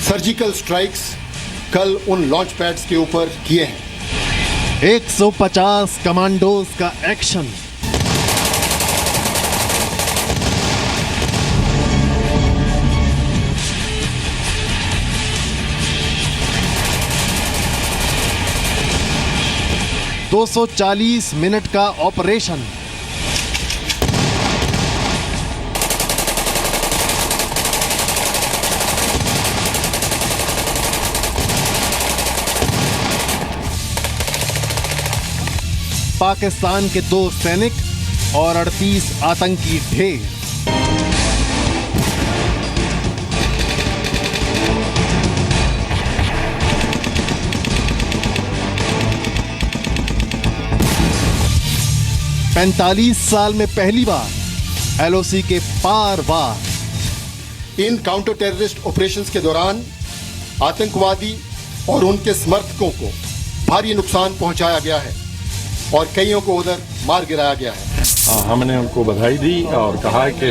Surgical strikes कल उन launch pads के ऊपर किए हैं। 150 कमांडोज का एक्शन। $240 मिनट का ऑपरेशन। पाकिस्तान के 2 सैनिक और 38 आतंकी ढेर। $45 साल में पहली बार एलओसी के पार वार। इन काउंटर टेररिस्ट ऑपरेशंस के दौरान आतंकवादी और उनके समर्थकों को भारी नुकसान पहुंचाया गया है और कईयों को उधर मार गिराया गया है। हमने उनको बधाई दी और कहा कि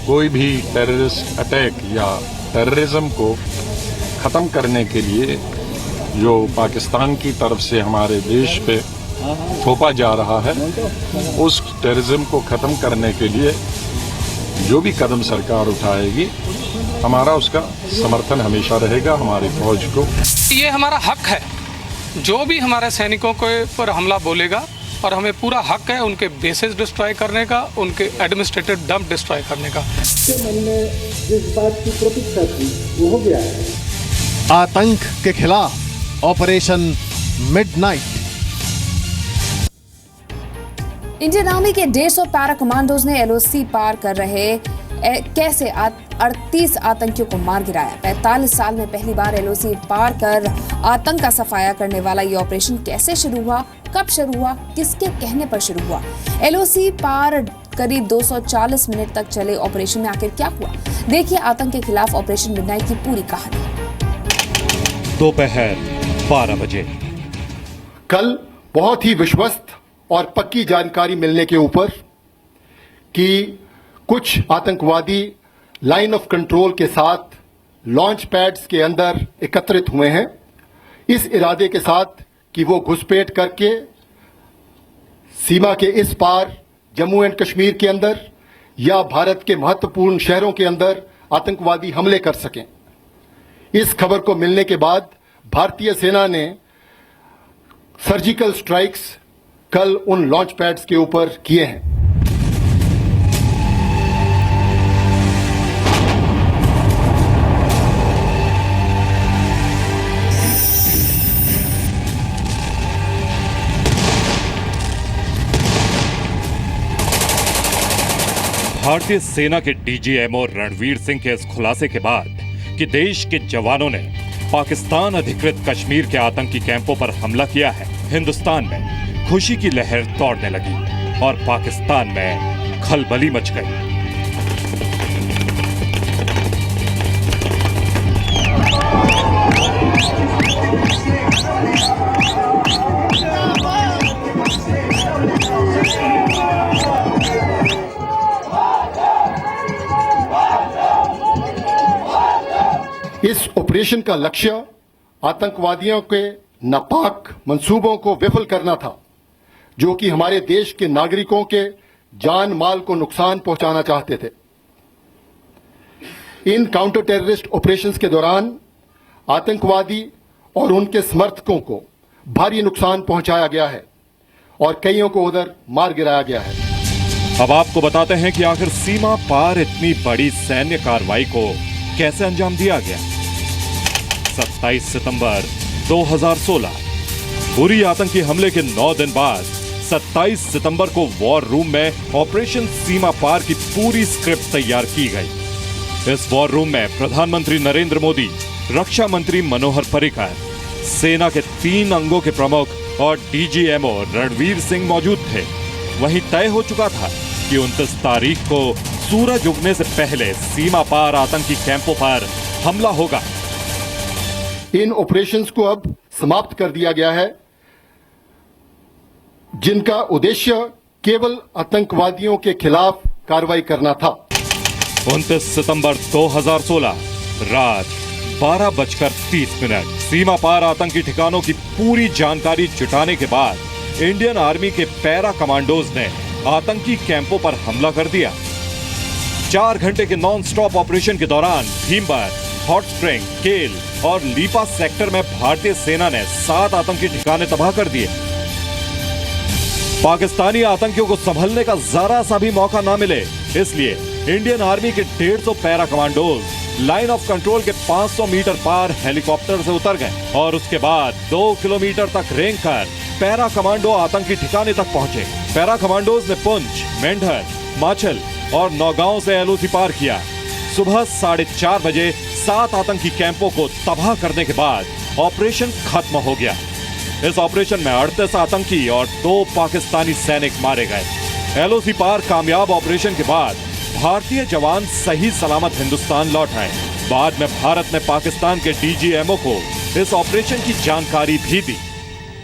कोई भी टेररिस्ट अटैक या टेररिज्म को ख़त्म करने के लिए जो पाकिस्तान की तरफ से हमारे देश पे थोपा जा रहा है, उस टेररिज्म को ख़त्म करने के लिए जो भी कदम सरकार उठाएगी, हमारा उसका समर्थन हमेशा रहेगा हमारी फौज को। ये हमारा हक है, जो भी हमारे सैनिकों के पर हमला बोलेगा और हमें पूरा हक है उनके बेसेस डिस्ट्रॉय करने का, उनके एडमिनिस्ट्रेटिव डंप डिस्ट्रॉय करने का। मैंने जिस बात की प्रतीक्षा थी वो हो गया है। आतंक के खिलाफ ऑपरेशन मिडनाइट। इंडियन आर्मी के 150 पैरा कमांडोज ने एलओसी पार कर रहे कैसे 38 आतंकियों को मार गिराया। 45 साल में पहली बार एलओसी पार कर आतंक का सफाया करने वाला ये ऑपरेशन कैसे शुरू हुआ, कब शुरू हुआ, किसके कहने पर शुरू हुआ। एलओसी पार करीब 240 मिनट तक चले ऑपरेशन में आखिर क्या हुआ, देखिए आतंक के खिलाफ ऑपरेशन मिडनाइट की पूरी कहानी। दोपहर 12 बजे कल बहुत ही विश्वस्त और पक्की जानकारी मिलने के ऊपर कि कुछ आतंकवादी लाइन ऑफ कंट्रोल के साथ लॉन्च पैड्स के अंदर एकत्रित हुए हैं, इस इरादे के साथ कि वो घुसपैठ करके सीमा के इस पार जम्मू एंड कश्मीर के अंदर या भारत के महत्वपूर्ण शहरों के अंदर आतंकवादी हमले कर सकें। इस खबर को मिलने के बाद भारतीय सेना ने सर्जिकल स्ट्राइक्स कल उन लॉन्च पैड्स के ऊपर किए हैं। भारतीय सेना के डीजीएमओ रणवीर सिंह के इस खुलासे के बाद कि देश के जवानों ने पाकिस्तान अधिकृत कश्मीर के आतंकी कैंपों पर हमला किया है, हिंदुस्तान में खुशी की लहर दौड़ने लगी और पाकिस्तान में खलबली मच गई। इस ऑपरेशन का लक्ष्य आतंकवादियों के नापाक मंसूबों को विफल करना था, जो कि हमारे देश के नागरिकों के जान माल को नुकसान पहुंचाना चाहते थे। इन काउंटर टेररिस्ट ऑपरेशंस के दौरान आतंकवादी और उनके समर्थकों को भारी नुकसान पहुंचाया गया है और कईयों को उधर मार गिराया गया है। अब आपको बताते हैं कि आखिर सीमा पार इतनी बड़ी सैन्य कार्रवाई को कैसे अंजाम दिया गया। 27 सितंबर 2016 उरी आतंकी हमले के 9 दिन बाद 27 सितंबर को वॉर रूम में ऑपरेशन सीमा पार की पूरी स्क्रिप्ट तैयार की गई। इस वॉर रूम में प्रधानमंत्री नरेंद्र मोदी, रक्षा मंत्री मनोहर पर्रिकर, सेना के 3 अंगों के प्रमुख और डीजीएमओ रणवीर सिंह मौजूद थे। वहीं तय हो चुका था कि 29 तारीख को सूरज उगने से पहले सीमा पार आतंकी कैंपों पर हमला होगा। इन ऑपरेशंस को अब समाप्त कर दिया गया है, जिनका उद्देश्य केवल आतंकवादियों के खिलाफ कार्रवाई करना था। 29 सितंबर 2016 रात 12:30। सीमा पार आतंकी ठिकानों की पूरी जानकारी जुटाने के बाद इंडियन आर्मी के पैरा कमांडोज ने आतंकी कैंपों पर हमला कर दिया। 4 घंटे के नॉन स्टॉप ऑपरेशन के दौरान भीमबर, हॉट स्प्रिंग, केल और लीपा सेक्टर में भारतीय सेना ने 7 आतंकी ठिकाने तबाह कर दिए। पाकिस्तानी आतंकियों को संभलने का जरा सा भी मौका ना मिले, इसलिए इंडियन आर्मी के 150 para commandos line of control के 500 मीटर पार हेलीकॉप्टर से उतर गए और उसके बाद 2 किलोमीटर तक रेंग कर पैरा कमांडो आतंकी ठिकाने तक पहुंचे। पैरा कमांडोज ने पुंछ, मेंढर, माचल और नौगांव से एलओसी पार किया। सुबह 4:30 बजे 7 आतंकी कैंपों को तबाह करने के बाद ऑपरेशन खत्म हो गया। इस ऑपरेशन में 38 आतंकी और 2 पाकिस्तानी सैनिक मारे गए। एलओसी पार कामयाब ऑपरेशन के बाद भारतीय जवान सही सलामत हिंदुस्तान लौट आए। बाद में भारत ने पाकिस्तान के डीजीएमओ को इस ऑपरेशन की जानकारी भी दी।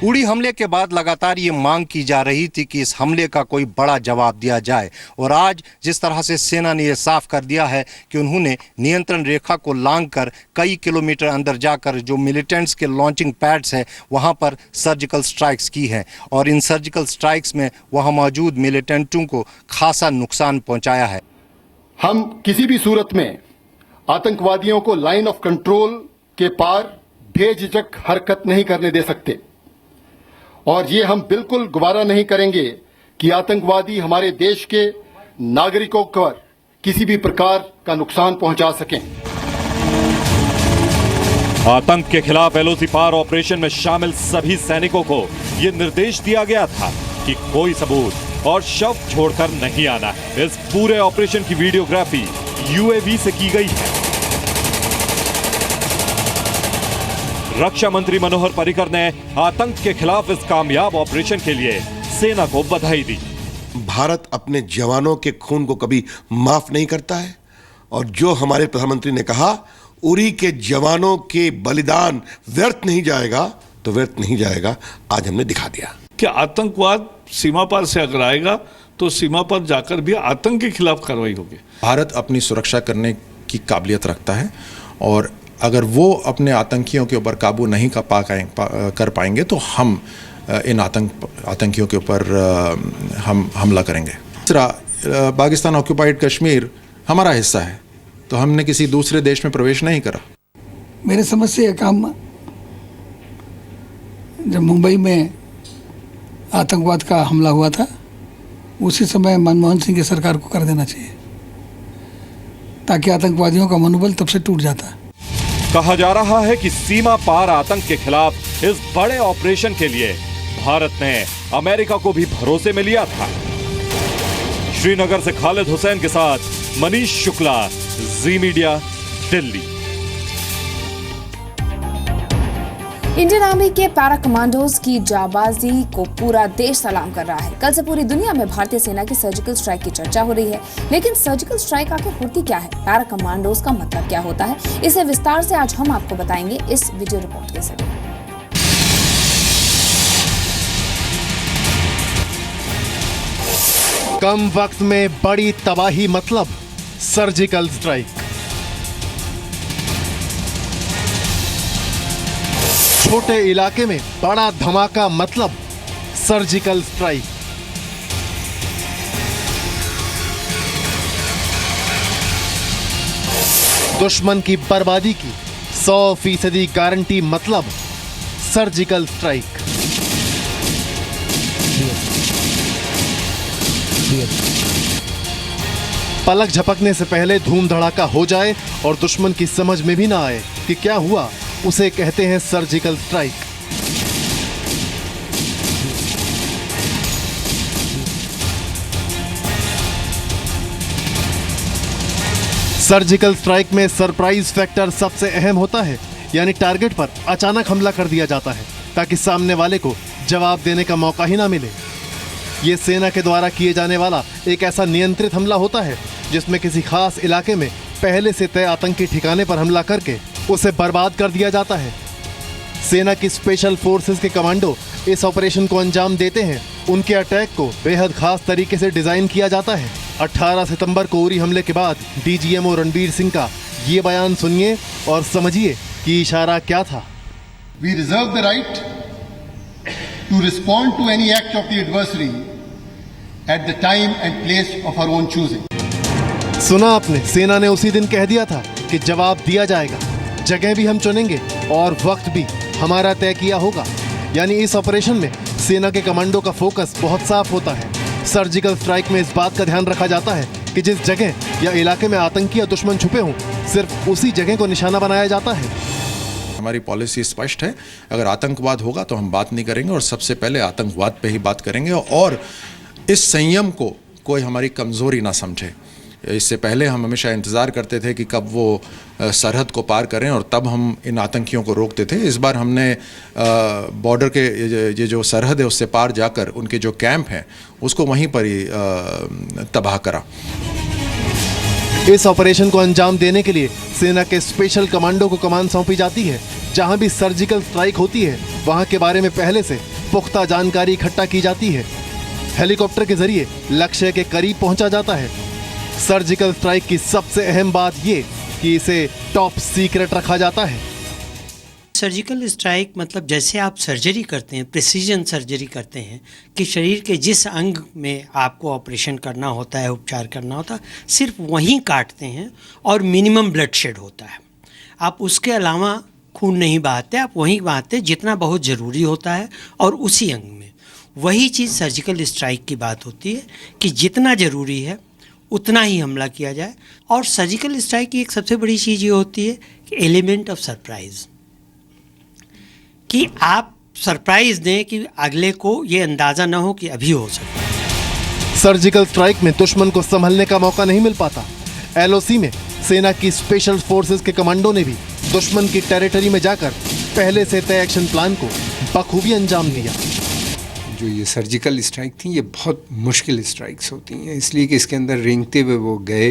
उड़ी हमले के बाद लगातार ये मांग की जा रही थी कि इस हमले का कोई बड़ा जवाब दिया जाए, और आज जिस तरह से सेना ने यह साफ कर दिया है कि उन्होंने नियंत्रण रेखा को लांघकर कई किलोमीटर अंदर जाकर जो मिलिटेंट्स के लॉन्चिंग पैड्स हैं वहां पर सर्जिकल स्ट्राइक्स की हैं, और इन सर्जिकल स्ट्राइक्स में वहां मौजूद मिलिटेंटों को खासा नुकसान पहुंचाया है। हम किसी भी सूरत में आतंकवादियों को लाइन ऑफ कंट्रोल के पार बेझिझक हरकत नहीं करने दे सकते, और ये हम बिल्कुल गवारा नहीं करेंगे कि आतंकवादी हमारे देश के नागरिकों पर किसी भी प्रकार का नुकसान पहुंचा सकें। आतंक के खिलाफ एलओसी पार ऑपरेशन में शामिल सभी सैनिकों को यह निर्देश दिया गया था कि कोई सबूत और शव छोड़कर नहीं आना है। इस पूरे ऑपरेशन की वीडियोग्राफी यूएवी से की गई है। रक्षा मंत्री मनोहर पर्रिकर ने आतंक के खिलाफ इस कामयाब ऑपरेशन के लिए सेना को बधाई दी। भारत अपने जवानों के खून को कभी माफ नहीं करता है, और जो हमारे प्रधानमंत्री ने कहा, उरी के जवानों के बलिदान व्यर्थ नहीं जाएगा, तो व्यर्थ नहीं जाएगा, आज हमने दिखा दिया कि आतंकवाद सीमा पार से अगर आएगा तो सीमा पर जाकर भी आतंक के खिलाफ कार्रवाई होगी। भारत अपनी सुरक्षा करने की काबिलियत रखता है, और अगर वो अपने आतंकियों के ऊपर काबू नहीं कर पाएंगे तो हम इन आतंकियों के ऊपर हम हमला करेंगे। तीसरा, पाकिस्तान ऑक्युपाइड कश्मीर हमारा हिस्सा है, तो हमने किसी दूसरे देश में प्रवेश नहीं करा। मेरे समझ से यह काम जब मुंबई में आतंकवाद का हमला हुआ था उसी समय मनमोहन सिंह की सरकार को कर देना चाहिए, ताकि आतंकवादियों का मनोबल तब से टूट जाता। कहा जा रहा है कि सीमा पार आतंक के खिलाफ इस बड़े ऑपरेशन के लिए भारत ने अमेरिका को भी भरोसे में लिया था। श्रीनगर से खालिद हुसैन के साथ मनीष शुक्ला, जी मीडिया, दिल्ली। इंडियन आर्मी के पैरा कमांडोज की जाबाजी को पूरा देश सलाम कर रहा है। कल से पूरी दुनिया में भारतीय सेना की सर्जिकल स्ट्राइक की चर्चा हो रही है, लेकिन सर्जिकल स्ट्राइक आखिर होती क्या है, पैरा कमांडोज का मतलब क्या होता है, इसे विस्तार से आज हम आपको बताएंगे इस वीडियो रिपोर्ट के जरिए। कम वक्त में बड़ी तबाही मतलब सर्जिकल स्ट्राइक। छोटे इलाके में बड़ा धमाका मतलब सर्जिकल स्ट्राइक। दुश्मन की बर्बादी की 100% गारंटी मतलब सर्जिकल स्ट्राइक। पलक झपकने से पहले धूम धड़ाका हो जाए और दुश्मन की समझ में भी ना आए कि क्या हुआ, उसे कहते हैं सर्जिकल स्ट्राइक। सर्जिकल स्ट्राइक में सरप्राइज फैक्टर सबसे अहम होता है, यानी टारगेट पर अचानक हमला कर दिया जाता है ताकि सामने वाले को जवाब देने का मौका ही ना मिले। यह सेना के द्वारा किए जाने वाला एक ऐसा नियंत्रित हमला होता है जिसमें किसी खास इलाके में पहले से तय आतंकी ठिकाने पर हमला करके उसे बर्बाद कर दिया जाता है। सेना की स्पेशल फोर्सेस के कमांडो इस ऑपरेशन को अंजाम देते हैं। उनके अटैक को बेहद खास तरीके से डिजाइन किया जाता है। 18 सितंबर को उरी हमले के बाद डीजीएमओ रणबीर सिंह का ये बयान सुनिए और समझिए कि इशारा क्या था। We reserve the right to respond to any act of the adversary at the time and place of our own choosing. सुना आपने, सेना ने उसी दिन कह दिया था कि जवाब दिया जाएगा, जगह भी हम चुनेंगे और वक्त भी हमारा तय किया होगा। यानी इस ऑपरेशन में सेना के कमांडो का फोकस बहुत साफ होता है। सर्जिकल स्ट्राइक में इस बात का ध्यान रखा जाता है कि जिस जगह या इलाके में आतंकी या दुश्मन छुपे हों, सिर्फ उसी जगह को निशाना बनाया जाता है। हमारी पॉलिसी स्पष्ट है, अगर आतंकवाद होगा तो हम बात नहीं करेंगे और सबसे पहले आतंकवाद पे ही बात करेंगे, और इस संयम को कोई हमारी कमजोरी ना समझे। इससे पहले हम हमेशा इंतज़ार करते थे कि कब वो सरहद को पार करें और तब हम इन आतंकियों को रोकते थे। इस बार हमने बॉर्डर के ये जो सरहद है उससे पार जाकर उनके जो कैंप हैं उसको वहीं पर ही तबाह करा। इस ऑपरेशन को अंजाम देने के लिए सेना के स्पेशल कमांडो को कमान सौंपी जाती है। जहां भी सर्जिकल स्ट्राइक होती है वहां के बारे में पहले से पुख्ता जानकारी इकट्ठा की जाती है। हेलीकॉप्टर के जरिए लक्ष्य के करीब पहुंचा जाता है। सर्जिकल स्ट्राइक की सबसे अहम बात ये कि इसे टॉप सीक्रेट रखा जाता है। सर्जिकल स्ट्राइक मतलब जैसे आप सर्जरी करते हैं, प्रिसीजन सर्जरी करते हैं कि शरीर के जिस अंग में आपको ऑपरेशन करना होता है, उपचार करना होता है, सिर्फ वहीं काटते हैं और मिनिमम ब्लड शेड होता है। आप उसके अलावा खून नहीं बहाते, आप वहीं बहाते जितना बहुत ज़रूरी होता है और उसी अंग में। वही चीज़ सर्जिकल स्ट्राइक की बात होती है कि जितना ज़रूरी है उतना ही हमला किया जाए। और सर्जिकल स्ट्राइक की एक सबसे बड़ी चीज़ ये होती है कि एलिमेंट ऑफ सरप्राइज़, कि आप सरप्राइज दें कि अगले को ये अंदाज़ा ना हो कि अभी हो सकता है। सर्जिकल स्ट्राइक में दुश्मन को संभलने का मौका नहीं मिल पाता। एलओसी में सेना की स्पेशल फोर्सेस के कमांडो ने भी दुश्मन की टेरिटरी में जाकर पहले से तय एक्शन प्लान को बखूबी अंजाम दिया। जो ये सर्जिकल स्ट्राइक थी ये बहुत मुश्किल स्ट्राइक्स होती हैं, इसलिए कि इसके अंदर रेंगते हुए वो गए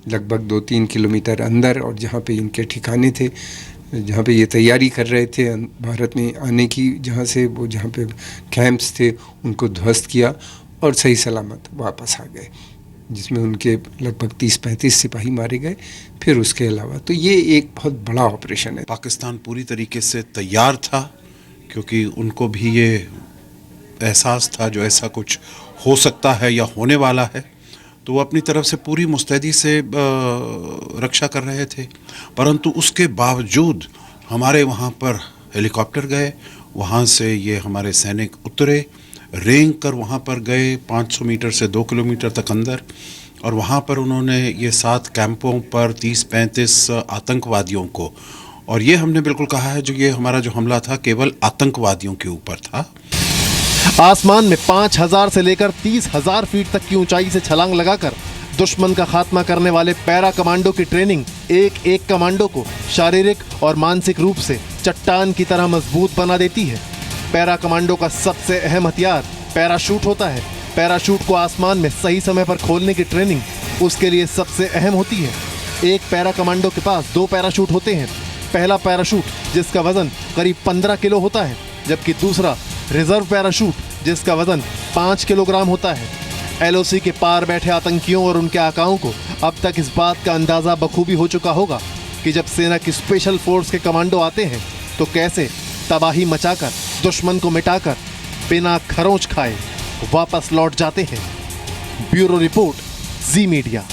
लगभग 2-3 किलोमीटर अंदर, और जहाँ पे इनके ठिकाने थे, जहाँ पे ये तैयारी कर रहे थे भारत में आने की, जहाँ से वो जहाँ पे कैंप्स थे उनको ध्वस्त किया और सही सलामत वापस आ गए, जिसमें उनके लगभग 30-35 सिपाही मारे गए। फिर उसके अलावा तो ये एक बहुत बड़ा ऑपरेशन है। पाकिस्तान पूरी तरीके से तैयार था, क्योंकि उनको भी ये एहसास था जो ऐसा कुछ हो सकता है या होने वाला है, तो वो अपनी तरफ से पूरी मुस्तैदी से रक्षा कर रहे थे। परंतु उसके बावजूद हमारे वहाँ पर हेलीकॉप्टर गए, वहाँ से ये हमारे सैनिक उतरे, रेंग कर वहाँ पर गए 500 मीटर से 2 किलोमीटर तक अंदर, और वहाँ पर उन्होंने ये 7 कैंपों पर 30-35 आतंकवादियों को, और ये हमने बिल्कुल कहा है जो ये हमारा जो हमला था केवल आतंकवादियों के ऊपर था। आसमान में 5000 से लेकर 30,000 फीट तक की ऊंचाई से छलांग लगाकर दुश्मन का खात्मा करने वाले पैरा कमांडो की ट्रेनिंग एक एक कमांडो को शारीरिक और मानसिक रूप से चट्टान की तरह मजबूत बना देती है। पैरा कमांडो का सबसे अहम हथियार पैराशूट होता है। पैराशूट को आसमान में सही समय पर खोलने की ट्रेनिंग उसके लिए सबसे अहम होती है। एक पैरा कमांडो के पास 2 पैराशूट होते हैं। पहला पैराशूट जिसका वजन करीब 15 किलो होता है, जबकि दूसरा रिजर्व पैराशूट जिसका वजन 5 किलोग्राम होता है। एलओसी के पार बैठे आतंकियों और उनके आकाओं को अब तक इस बात का अंदाजा बखूबी हो चुका होगा कि जब सेना की स्पेशल फोर्स के कमांडो आते हैं तो कैसे तबाही मचाकर दुश्मन को मिटाकर बिना खरोंच खाए वापस लौट जाते हैं। ब्यूरो रिपोर्ट, जी मीडिया।